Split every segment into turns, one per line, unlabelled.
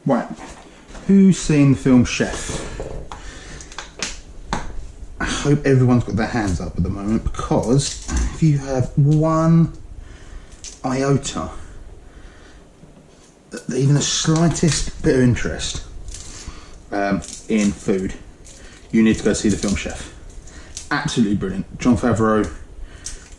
Right, who's seen the film Chef? I hope everyone's got their hands up at the moment, because if you have one iota, even the slightest bit of interest in food, you need to go see the film Chef. Absolutely brilliant. Jon Favreau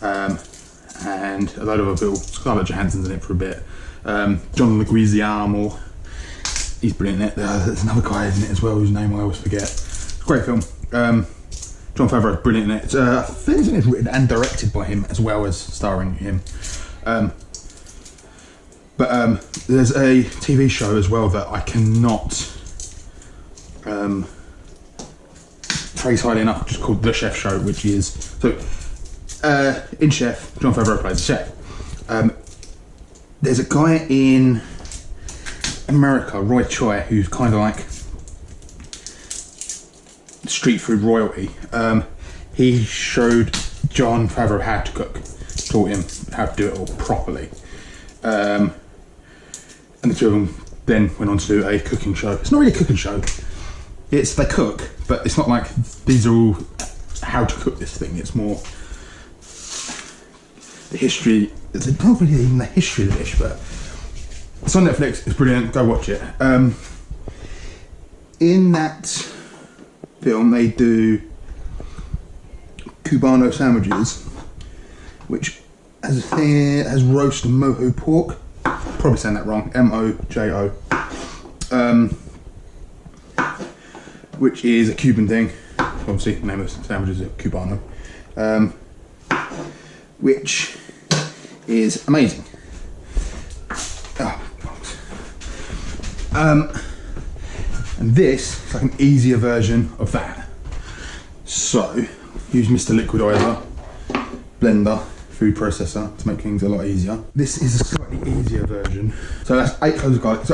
and a load of other people. Scarlett Johansson's in it for a bit. John Leguizamo, he's brilliant in it. There's another guy in it as well whose name I always forget. It's a great film. Jon Favreau's brilliant in it. I think it's written and directed by him as well as starring him. But there's a TV show as well that I cannot praise highly enough, just called The Chef Show, which is, so in Chef, Jon Favreau plays the chef. There's a guy in America, Roy Choi, who's kind of like street food royalty. He showed Jon Favreau how to cook, taught him how to do it all properly. And the two of them then went on to do a cooking show. It's not really a cooking show. It's, they cook, but it's not like these are all how to cook this thing. It's more the history. It's not really even the history of the dish, but it's on Netflix. It's brilliant. Go watch it. In that film, they do cubano sandwiches, which has roast and mojo pork. Probably saying that wrong. M-O-J-O. Which is a Cuban thing. Obviously, the name of the sandwich is a cubano. Which is amazing. And this is like an easier version of that. So, use Mr. Liquidizer, blender, food processor to make things a lot easier. This is a slightly easier version. So that's 8 cloves of garlic.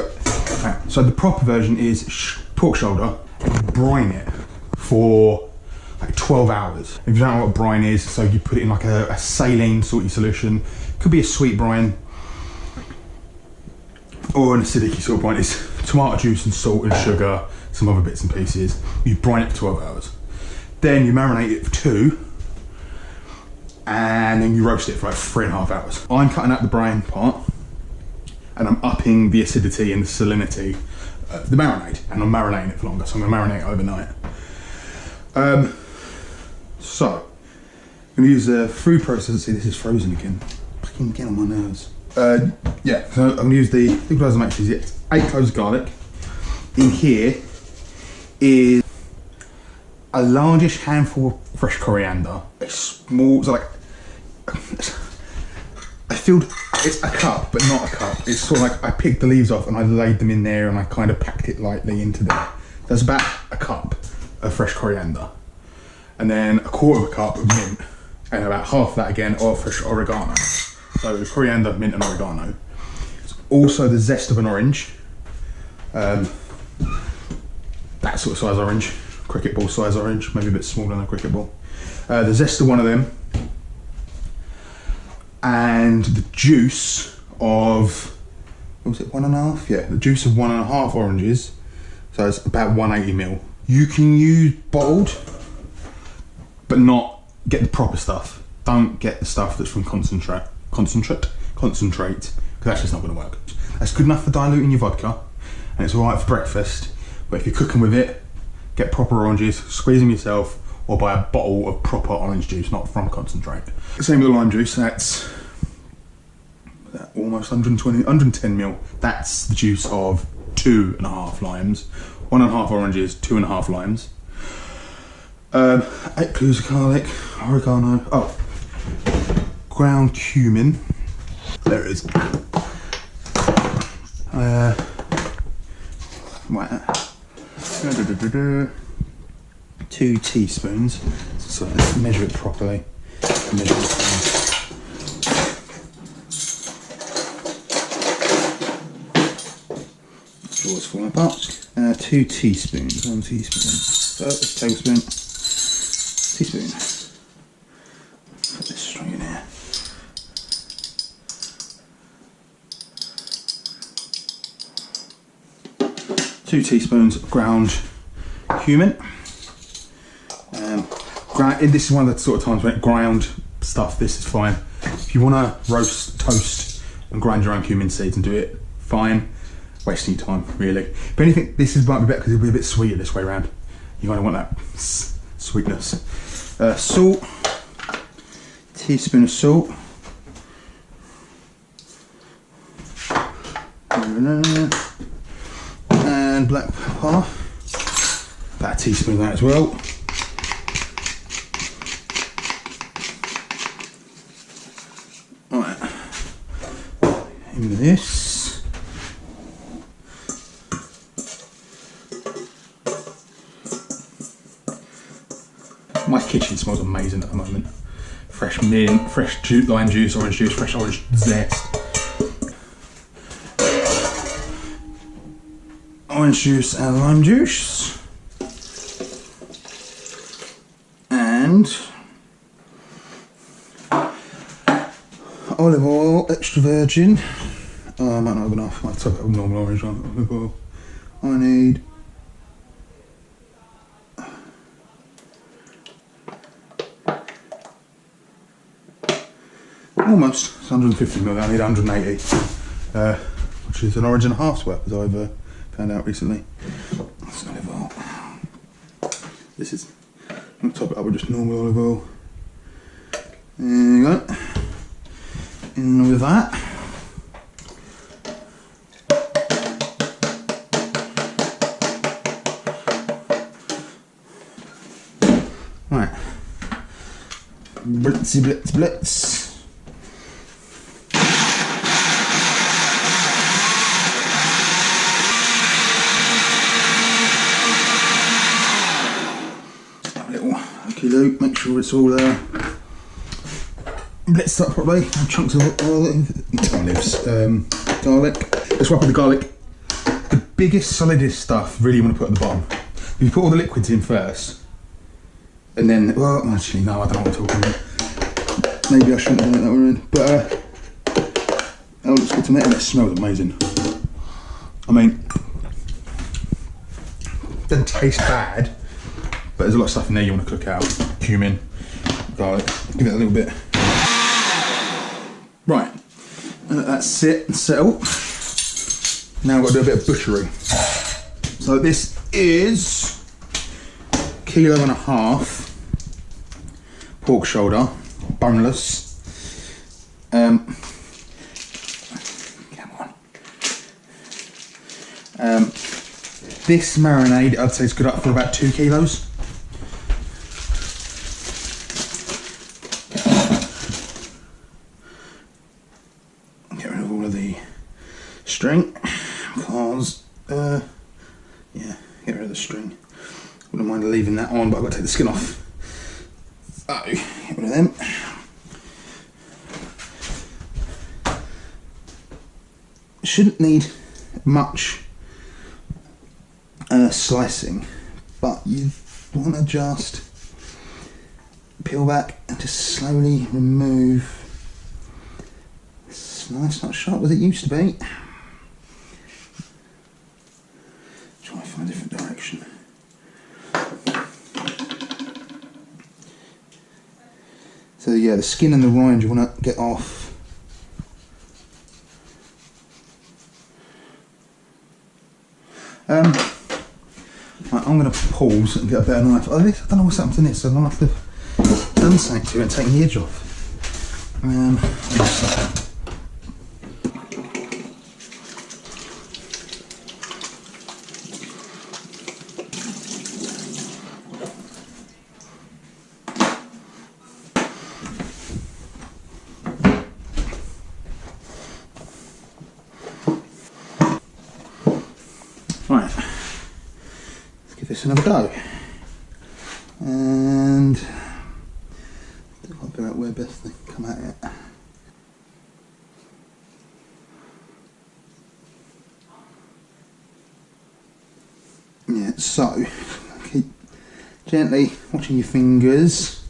So the proper version is pork shoulder, and brine it for like 12 hours. If you don't know what brine is, so you put it in like a saline salty solution. Could be a sweet brine or an acidic sort of brine. It's tomato juice and salt and sugar, some other bits and pieces. You brine it for 12 hours. Then you marinate it for 2, and then you roast it for like 3.5 hours. I'm cutting out the brine part, and I'm upping the acidity and the salinity of the marinade, and I'm marinating it for longer, so I'm gonna marinate it overnight. So, I'm gonna use the food processor. See, this is frozen again. Fucking get on my nerves. Yeah, so I'm gonna use the liquidizer matches. It's 8 cloves of garlic. In here is a largish handful of fresh coriander. A small, so like, I feel it's a cup, but not a cup. It's sort of like I picked the leaves off and I laid them in there and I kind of packed it lightly into there. There's about a cup of fresh coriander. And then a quarter of a cup of mint. And about half of that again of fresh oregano. So coriander, mint and oregano. Also the zest of an orange. That sort of size orange. Cricket ball size orange, maybe a bit smaller than a cricket ball. The zest of one of them. And the juice of, what was it, 1.5? Yeah, the juice of 1.5 oranges. So it's about 180ml. You can use bottled, but not get the proper stuff. Don't get the stuff that's from concentrate, because that's just not gonna work. That's good enough for diluting your vodka, and it's all right for breakfast, but if you're cooking with it, get proper oranges, squeeze them yourself, or buy a bottle of proper orange juice, not from concentrate. Same with the lime juice, that's almost 110ml. That's the juice of 2.5 limes, 1.5 oranges, 2.5 limes. 8 cloves of garlic, oregano, ground cumin. There it is. Right. 2 teaspoons. So let's measure it properly. Measure it. Drawers falling apart. 2 teaspoons. 1 teaspoon. So a tablespoon. Teaspoon. Put this straight in here. 2 teaspoons of ground cumin. This is one of the sort of times when ground stuff, this is fine. If you want to roast, toast and grind your own cumin seeds and do it, fine. Wasting your time, really. If anything, this might be better because it'll be a bit sweeter this way around. You kind of want that sweetness. Salt, teaspoon of salt. And black pepper, about a teaspoon of that as well. Right, into this. My kitchen smells amazing at the moment. Fresh mint, fresh lime juice, orange juice, fresh orange zest. Orange juice and lime juice. And olive oil, extra virgin. I might not have enough. I might top it with normal orange olive oil. I need almost, it's 150ml, I need 180, which is an orange and a half's worth, as I've found out recently. That's olive oil. This is, I'm going to top it up with just normal olive oil. There you go. In with that. Right. Blitzy blitz blitz. Make sure it's all blitzed up properly. And chunks of olives, garlic. Let's wrap up the garlic. The biggest, solidest stuff really you want to put at the bottom. You put all the liquids in first, and then, well, actually no, I don't know what I'm talking about. Maybe I shouldn't have done it that way around. But oh, it looks good to me, and it smells amazing. I mean, it doesn't taste bad. But there's a lot of stuff in there you want to cook out. Cumin, garlic, give it a little bit. Right, let that sit and settle. Now I've got to do a bit of butchering. So this is 1.5 kilos pork shoulder, boneless. Come on. This marinade, I'd say, is good up for about 2 kilos. String, because yeah, get rid of the string. Wouldn't mind leaving that on, but I've got to take the skin off. So get rid of them. Shouldn't need much slicing, but you want to just peel back and just slowly remove. It's nice, not sharp as it used to be. Find a different direction. So yeah, the skin and the rind you want to get off. Right, I'm going to pause and get a better knife. I don't know what's happened to this. I don't have to done something to it and take the edge off. Right, let's give this another go. And I've got to figure out where best to come at it. Yeah, so keep gently watching your fingers,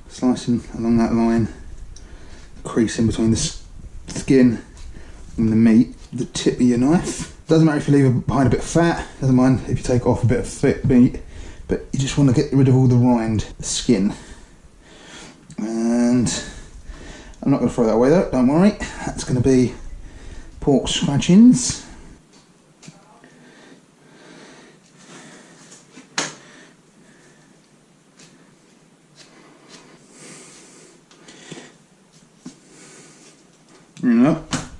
slicing along that line, the crease in between the skin and the meat, the tip of your knife. Doesn't matter if you leave behind a bit of fat, doesn't mind if you take off a bit of thick meat, but you just want to get rid of all the rind, the skin. And I'm not going to throw that away though, don't worry. That's going to be pork scratchings.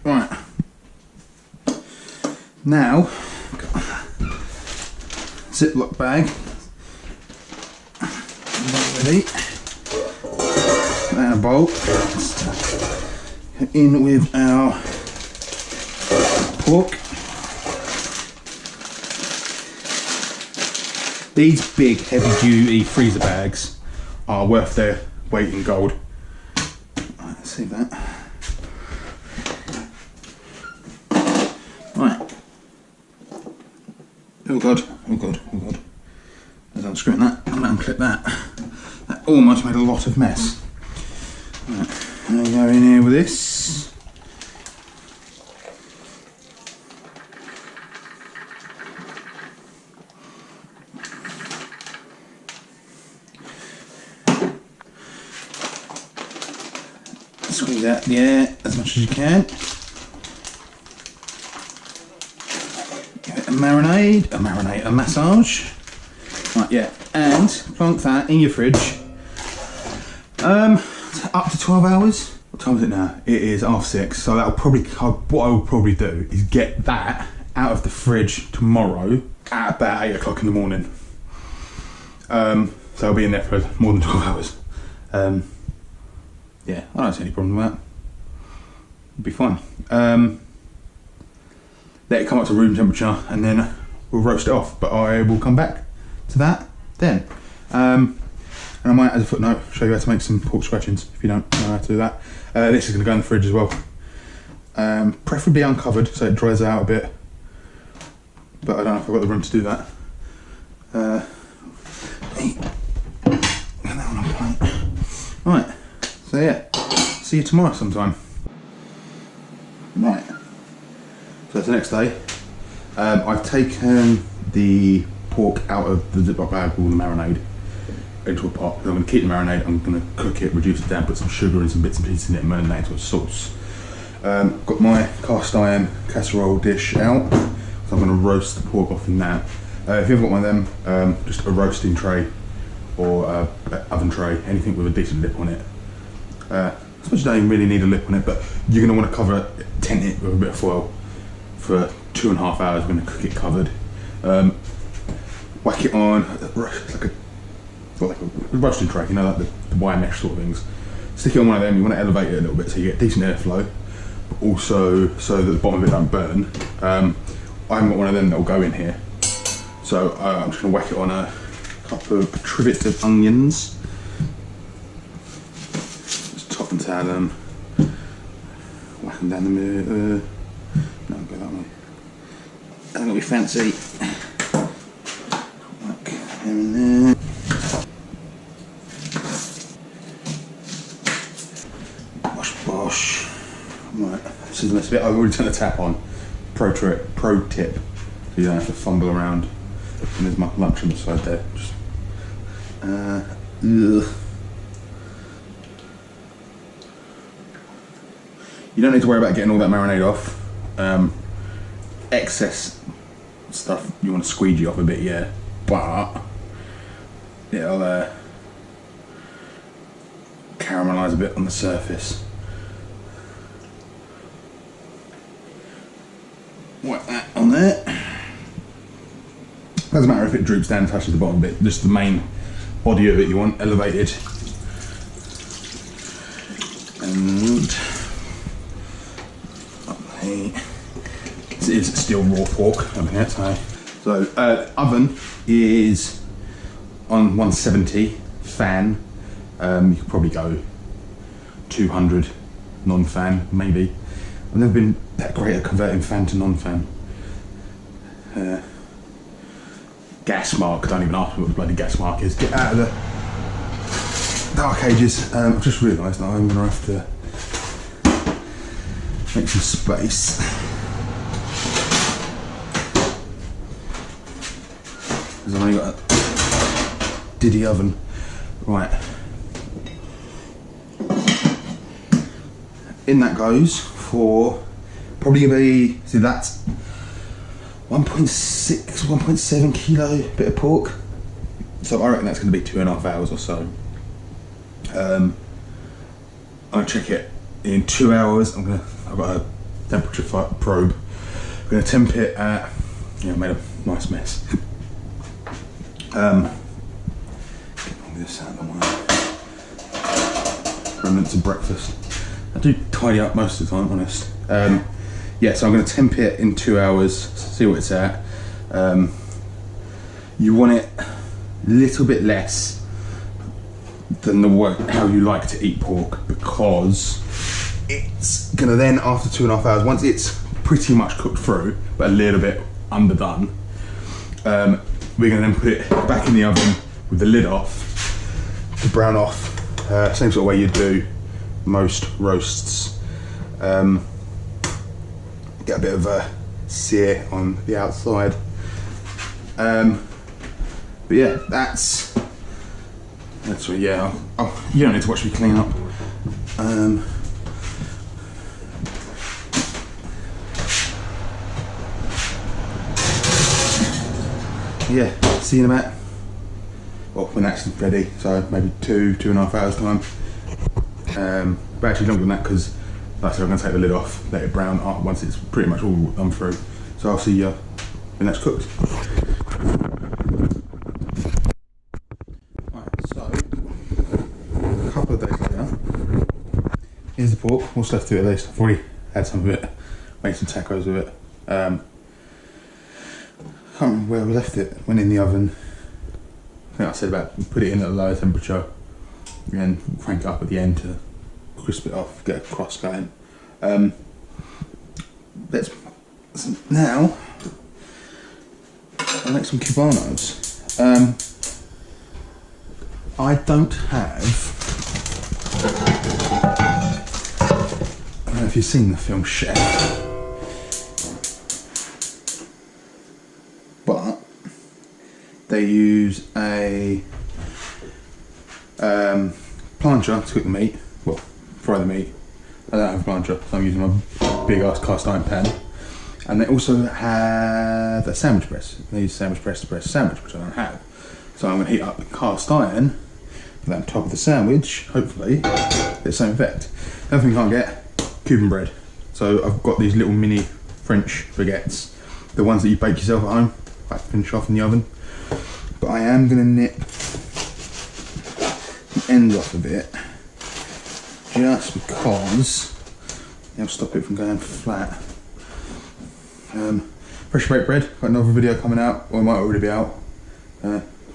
Right. Now, Ziploc bag. Ready. And a bowl. In with our pork. These big, heavy-duty freezer bags are worth their weight in gold. Right, let's see that. Right. Oh god, oh god, oh god. As I'm unscrewing that, I'm going to unclip that. That almost made a lot of mess. Right, I'm going to go in here with this. Squeeze out the air as much as you can. Give it a massage. Right, yeah, and plonk that in your fridge. Up to 12 hours. What time is it now? It is 6:30. So that'll probably, what I will probably do is get that out of the fridge tomorrow at about 8 o'clock in the morning. So it'll be in there for more than 12 hours. Yeah, I don't see any problem with that. It'll be fine. Let it come up to room temperature and then we'll roast it off, but I will come back to that then. And I might, as a footnote, show you how to make some pork scratchings if you don't know how to do that. This is going to go in the fridge as well. Preferably uncovered so it dries out a bit, but I don't know if I've got the room to do that. Get that on a plate. Right. So yeah, see you tomorrow sometime. Right, so that's the next day. I've taken the pork out of the Ziploc bag with all the marinade into a pot. I'm going to keep the marinade, I'm going to cook it, reduce it down, put some sugar and some bits and pieces in it and marinate it into a sauce. Got my cast iron casserole dish out, so I'm going to roast the pork off in that. If you haven't got one of them, just a roasting tray or oven tray, anything with a decent lip on it. I suppose you don't even really need a lip on it, but you're going to want to cover it, tent it with a bit of foil for 2.5 hours. We're going to cook it covered. Whack it on, like a roasting tray, you know, like the wire mesh sort of things. Stick it on one of them, you want to elevate it a little bit so you get decent airflow, but also so that the bottom of it don't burn. I haven't got one of them that will go in here. So I'm just going to whack it on a couple of trivet of onions. Top and tail them, whack them down the middle. No, go that way. That's gonna be fancy. Whack them in there. Bosh, bosh. Right, this is the bit. I've already turned the tap on. Pro tip, so you don't have to fumble around. And there's my lunch on the side there. Just, you don't need to worry about getting all that marinade off. Excess stuff you want to squeegee off a bit, yeah, but it'll caramelise a bit on the surface. Whack that on there. Doesn't matter if it droops down and touches the bottom bit, just the main body of it you want elevated. And it is still raw pork over here, so oven is on 170 fan. You could probably go 200 non-fan, maybe. I've never been that great at converting fan to non-fan. Gas mark, don't even ask me what the bloody gas mark is. Get out of the dark ages. I've just realised now I'm going to have to make some space. because I've only got a diddy oven. Right. In that goes for probably gonna be, see that's 1.6, 1.7 kilo bit of pork. So I reckon that's gonna be 2.5 hours or so. I'm gonna check it in 2 hours. I've got a temperature probe. I'm gonna temp it at, yeah, I made a nice mess. Get all this out of the way. Remnants of breakfast. I do tidy up most of the time, honest. Yeah, so I'm gonna temp it in 2 hours, see what it's at. You want it a little bit less than how you like to eat pork, because it's gonna then, after 2.5 hours, once it's pretty much cooked through, but a little bit underdone, we're gonna then put it back in the oven with the lid off to brown off, same sort of way you do most roasts. Get a bit of a sear on the outside. But yeah, that's what, yeah, you don't need to watch me clean up. Yeah, see you in a minute. Well, when that's ready, so maybe 2.5 hours time. But actually longer than that, because like I said, I'm going to take the lid off, let it brown up once it's pretty much all done through. So I'll see you when that's cooked. Right, so a couple of days later, here's the pork. What's left of it at least. I've already had some of it, made some tacos with it. Can't remember where we left it. Went in the oven. I think I said about put it in at a lower temperature and then crank it up at the end to crisp it off, get a crust going. Now I'll make some cubanos. I don't have, I don't know if you've seen the film Chef, but they use a plancha to cook the meat, well, fry the meat. I don't have a plancha, so I'm using my big ass cast iron pan. And they also have a sandwich press. They use a sandwich press to press a sandwich, which I don't have. So I'm going to heat up the cast iron, put that on top of the sandwich, hopefully get the same effect. The other thing you can't get, Cuban bread. So I've got these little mini French baguettes, the ones that you bake yourself at home, like finish off in the oven. But I am going to nip the ends off of it, just because it'll stop it from going flat. Freshly baked bread, got another video coming out, or it might already be out.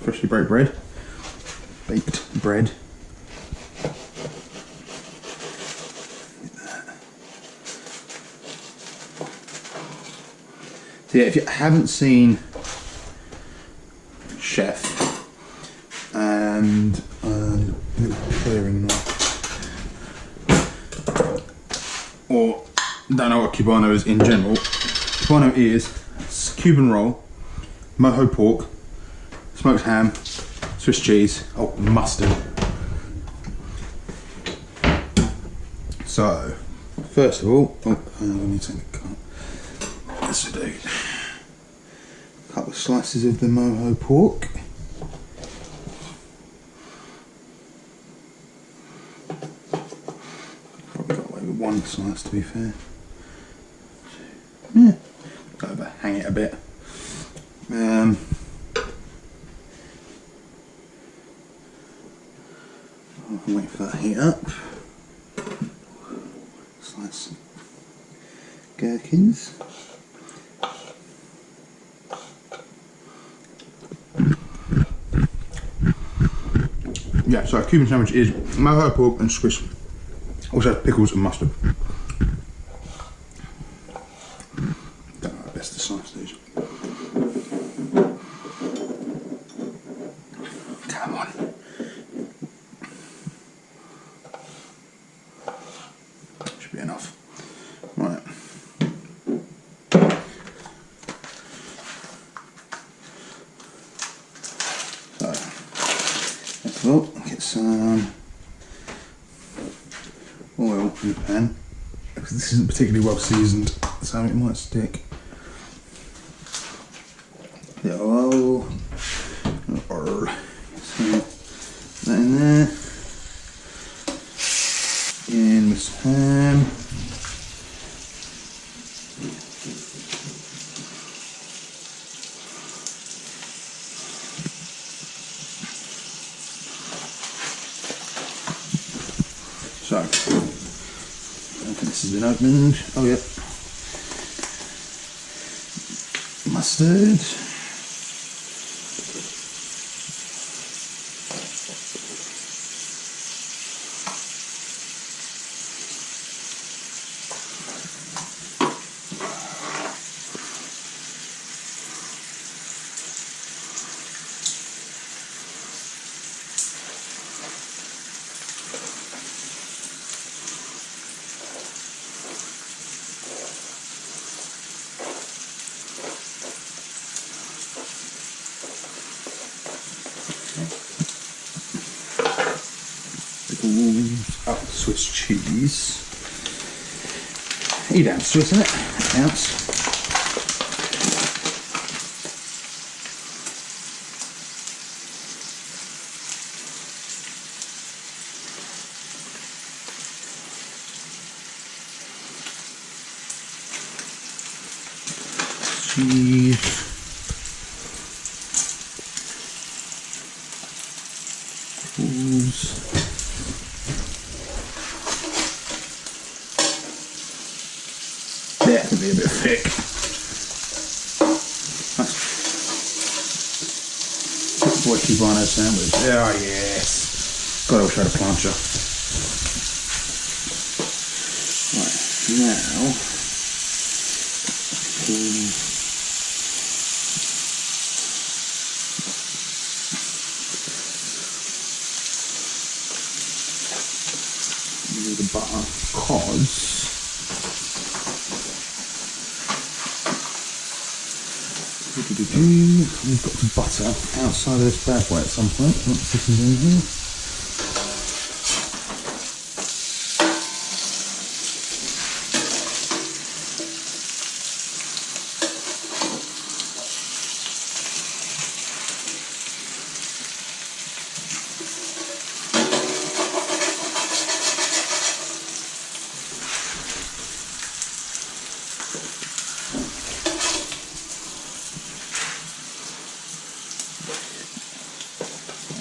Freshly baked bread. So yeah, if you haven't seen Chef, and clearing now, or don't know what cubano is in general, cubano is Cuban roll, mojo pork, smoked ham, Swiss cheese, oh, mustard. So, first of all, let me take a cut. This will do. A couple of slices of the mojo pork. Probably got away with one slice, to be fair. Yeah, got to hang it a bit. I'll wait for that to heat up. Slice some gherkins. Yeah, so a Cuban sandwich is mojo pork and Swiss. Also has pickles and mustard. Don't know how best to slice these. Come on. Should be enough. Right. some oil in the pan. This isn't particularly well seasoned, so it might stick. Yeah, oil. So that in there. In with some ham. So, I think this has been opened. Oh yeah. Mustard. Up Swiss cheese. Eat out Swiss, isn't it? Ounce. Cheese. That could be a bit thick. Good boy cubano sandwich. Oh yes. God, I wish I had a plancha. Right, now the butter because we've got the butter outside of this bad boy at some point. Once this is in here.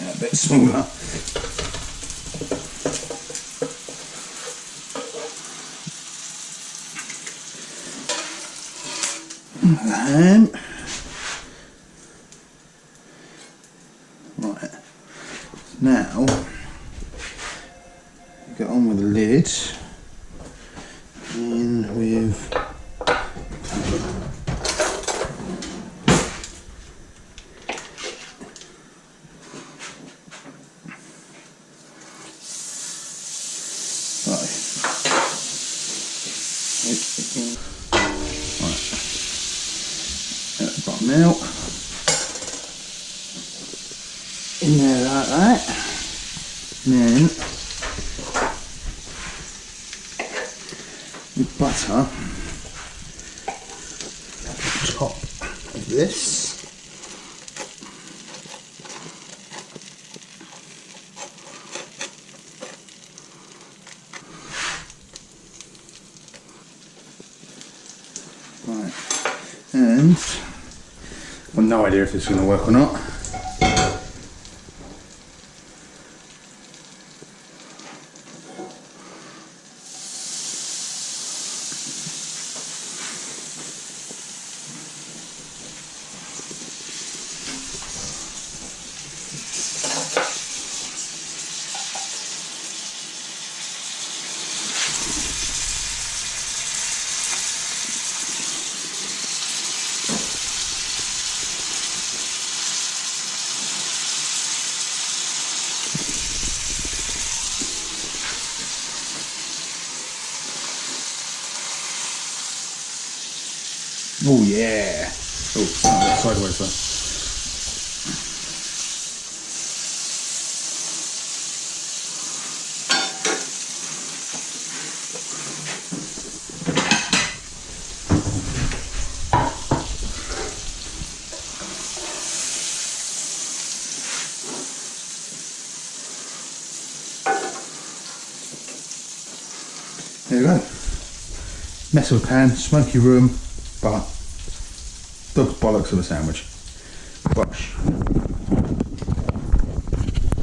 A bit smaller. And right now get on with the lid in with bottom out in there like that, and then with butter at the top of this. Right, and I've no idea if this is going to work or not. Oh yeah! Oh, sideways though. there you go. Mess of a pan, smoky room, but dog's bollocks of a sandwich. Bosh.